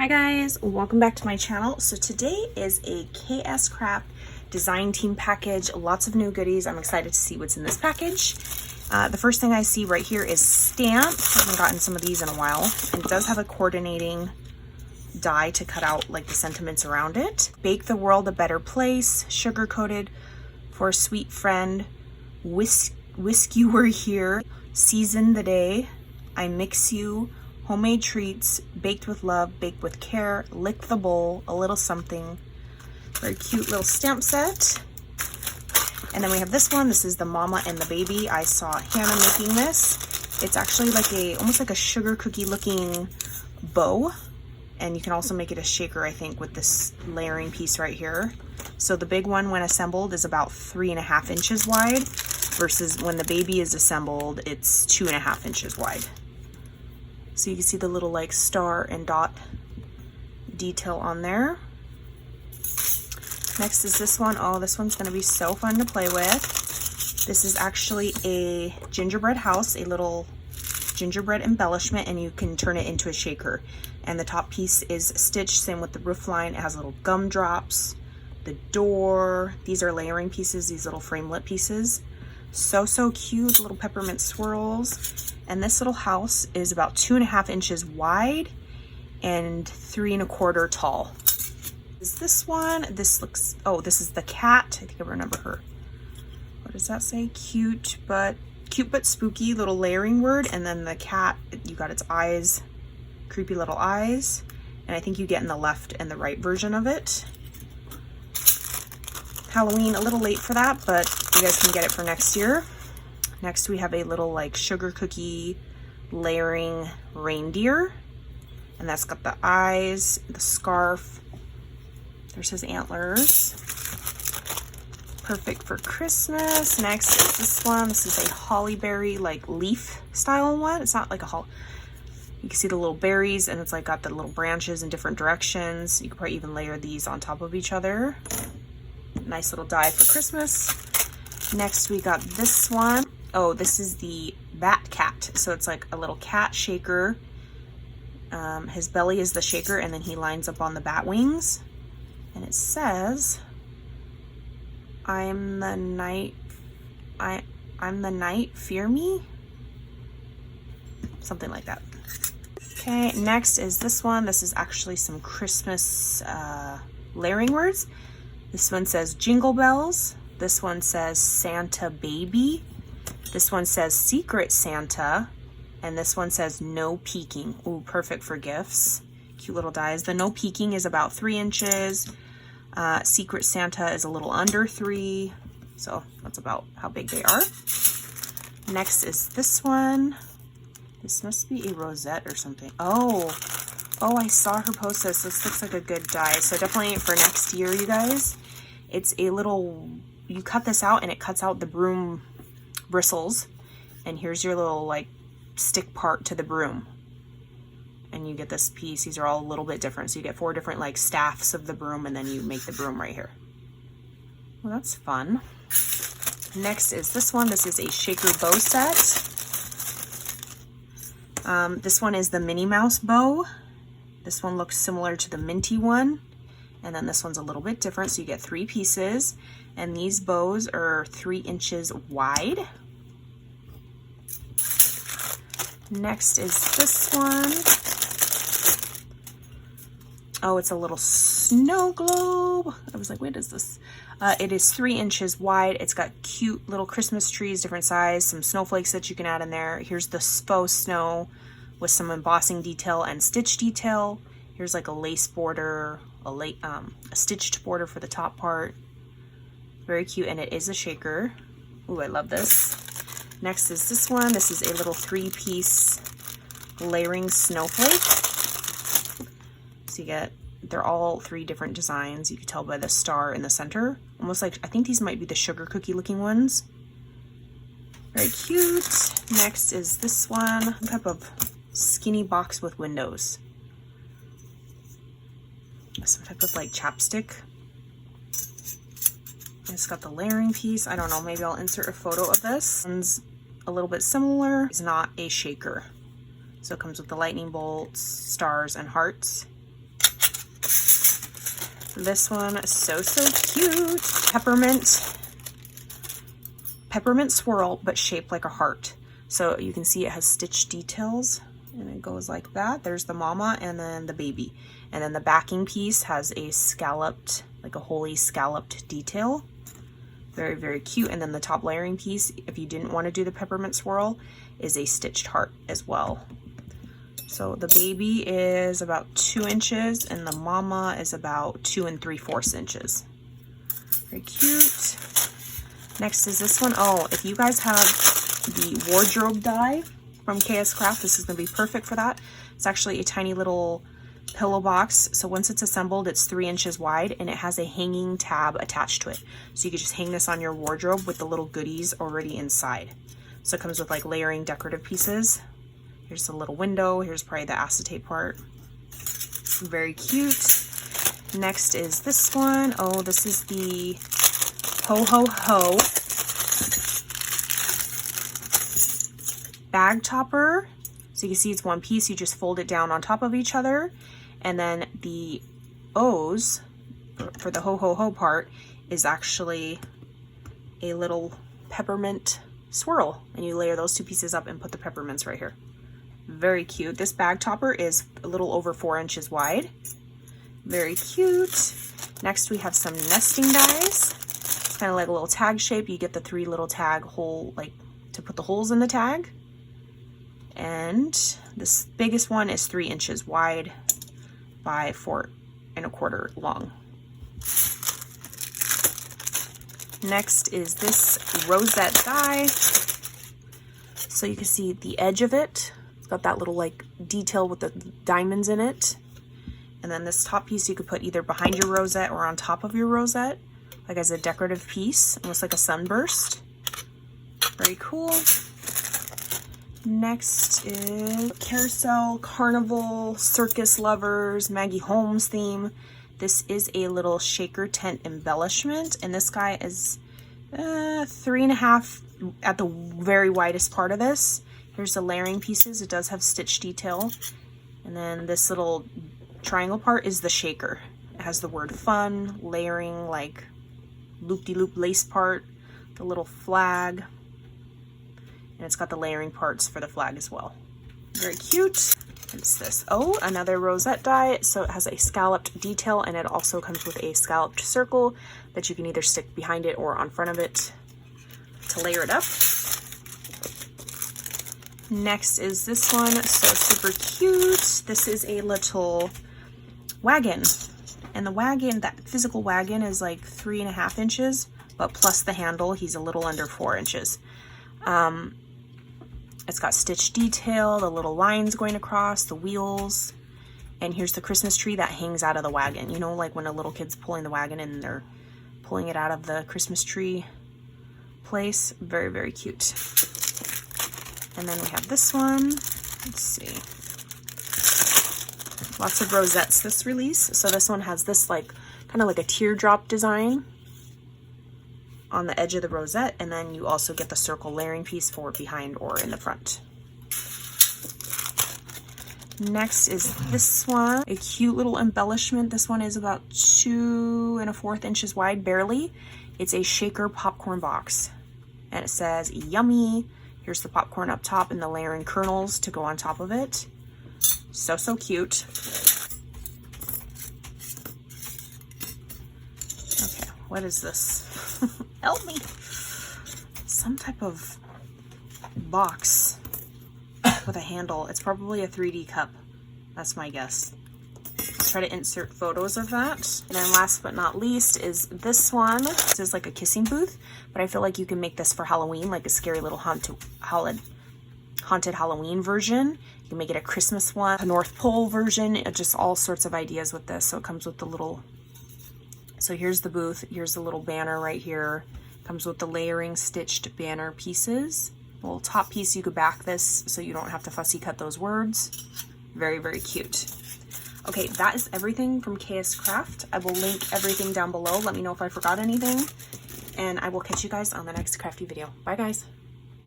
guys, welcome back to my channel. So today is a KS Craft design team package, lots of new goodies. I'm excited to see what's in this package. The first thing I see right here is stamp. I haven't gotten some of these in a while, and it does have a coordinating die to cut out like the sentiments around it. Bake the world a better place, sugar coated for a sweet friend, whisk you were here, season the day, I mix you, homemade treats, baked with love, baked with care, lick the bowl, a little something. Very cute little stamp set. And then we have this one. This is the mama and the baby. I saw Hannah making this. It's actually like almost like a sugar cookie looking bow. And you can also make it a shaker, I think, with this layering piece right here. So the big one, when assembled, is about 3.5 inches wide, versus when the baby is assembled, it's 2.5 inches wide. So you can see the little like star and dot detail on there. Next is this one. Oh, this one's gonna be so fun to play with. This is actually a gingerbread house, a little gingerbread embellishment, and you can turn it into a shaker. And the top piece is stitched, same with the roof line. It has little gumdrops, the door. These are layering pieces, these little framelit pieces. So cute, little peppermint swirls. And this little house is about 2.5 inches wide and 3.25 tall. Is this one? This looks, oh, this is the cat. I think I remember her. What does that say? Cute but spooky, little layering word. And then the cat, you got its eyes, creepy little eyes. And I think you get in the left and the right version of it. Halloween, a little late for that, but you guys can get it for next year. Next, we have a little like sugar cookie layering reindeer. And that's got the eyes, the scarf. There's his antlers. Perfect for Christmas. Next is this one. This is a holly berry like leaf style one. It's not like a holly. You can see the little berries, and it's like got the little branches in different directions. You could probably even layer these on top of each other. Nice little die for Christmas. Next, we got this one. Oh, this is the bat cat. So it's like a little cat shaker. His belly is the shaker, and then he lines up on the bat wings. And it says, I'm the night, fear me? Something like that. Okay, next is this one. This is actually some Christmas layering words. This one says jingle bells. This one says Santa baby. This one says secret Santa. And this one says no peeking. Ooh, perfect for gifts. Cute little dies. The no peeking is about 3 inches. Secret Santa is a little under 3. So that's about how big they are. Next is this one. This must be a Rosette or something. Oh, I saw her post this. This looks like a good die. So definitely for next year, you guys. It's a little, you cut this out and it cuts out the broom bristles. And here's your little like stick part to the broom. And you get this piece. These are all a little bit different. So you get 4 different like staffs of the broom, and then you make the broom right here. Well, that's fun. Next is this one. This is a shaker bow set. This one is the Minnie Mouse bow. This one looks similar to the minty one. And then this one's a little bit different. So you get 3 pieces. And these bows are 3 inches wide. Next is this one. Oh, it's a little snow globe. I was like, what is this? It is 3 inches wide. It's got cute little Christmas trees, different size, some snowflakes that you can add in there. Here's the faux snow with some embossing detail and stitch detail. Here's like a lace border, a stitched border for the top part. Very cute, and it is a shaker. Ooh, I love this. Next is this one. This is a little 3-piece layering snowflake. So you get, they're all 3 different designs. You can tell by the star in the center. Almost like, I think these might be the sugar cookie looking ones. Very cute. Next is this one. Some type of skinny box with windows. Some type of like chapstick. It's got the layering piece. I don't know, maybe I'll insert a photo of this. One's a little bit similar. It's not a shaker. So it comes with the lightning bolts, stars, and hearts. This one, so cute. Peppermint swirl, but shaped like a heart. So you can see it has stitch details, and it goes like that. There's the mama and then the baby. And then the backing piece has a scalloped, like a holy scalloped detail. Very, very cute. And then the top layering piece, if you didn't want to do the peppermint swirl, is a stitched heart as well. So the baby is about 2 inches and the mama is about 2 3/4 inches. Very cute. Next is this one. Oh, if you guys have the wardrobe die from KS Craft, this is going to be perfect for that. It's actually a tiny little pillow box. So once it's assembled, it's 3 inches wide and it has a hanging tab attached to it. So you could just hang this on your wardrobe with the little goodies already inside. So it comes with like layering decorative pieces. Here's the little window. Here's probably the acetate part. Very cute. Next is this one. Oh, this is the Hoho bag topper. So you can see it's one piece. You just fold it down on top of each other. And then the O's for the Hoho part is actually a little peppermint swirl. And you layer those 2 pieces up and put the peppermints right here. Very cute. This bag topper is a little over 4 inches wide. Very cute. Next we have some nesting dies. It's kind of like a little tag shape. You get the 3 little tag hole, like to put the holes in the tag. And this biggest one is 3 inches wide by 4 1/4 long. Next is this Rosette die. So you can see the edge of it. Got that little like detail with the diamonds in it. And then this top piece you could put either behind your rosette or on top of your rosette, like as a decorative piece, almost like a sunburst. Very cool. Next is carousel, carnival, circus lovers, Maggie Holmes theme. This is a little shaker tent embellishment, and this guy is 3.5 at the very widest part of this. Here's the layering pieces. It does have stitch detail. And then this little triangle part is the shaker. It has the word fun, layering, like loop-de-loop lace part, the little flag, and it's got the layering parts for the flag as well. Very cute. What's this? Oh, another Rosette die. So it has a scalloped detail and it also comes with a scalloped circle that you can either stick behind it or on front of it to layer it up. Next is this one, so super cute. This is a little wagon, and the wagon, that physical wagon is like 3.5 inches, but plus the handle, he's a little under 4 inches. It's got stitch detail, the little lines going across, the wheels, and here's the Christmas tree that hangs out of the wagon. You know, like when a little kid's pulling the wagon and they're pulling it out of the Christmas tree place. Very, very cute. And then we have this one. Let's see. Lots of rosettes this release. So this one has this like kind of like a teardrop design on the edge of the rosette, and then you also get the circle layering piece for behind or in the front. Next is this one, a cute little embellishment. This one is about 2 1/4 inches wide, barely. It's a shaker popcorn box, and it says yummy. Here's the popcorn up top and the layering kernels to go on top of it. So, so cute. Okay, what is this? Help me. Some type of box with a handle. It's probably a 3D cup. That's my guess. I'll try to insert photos of that. And then last but not least is this one. This is like a kissing booth, but I feel like you can make this for Halloween, like a scary little haunted Halloween version. You can make it a Christmas one, a North Pole version, just all sorts of ideas with this. So it comes with the little, so here's the booth, here's the little banner right here. Comes with the layering stitched banner pieces. A little top piece, you could back this so you don't have to fussy cut those words. Very, very cute. Okay, that is everything from KS Craft. I will link everything down below. Let me know if I forgot anything. And I will catch you guys on the next crafty video. Bye, guys.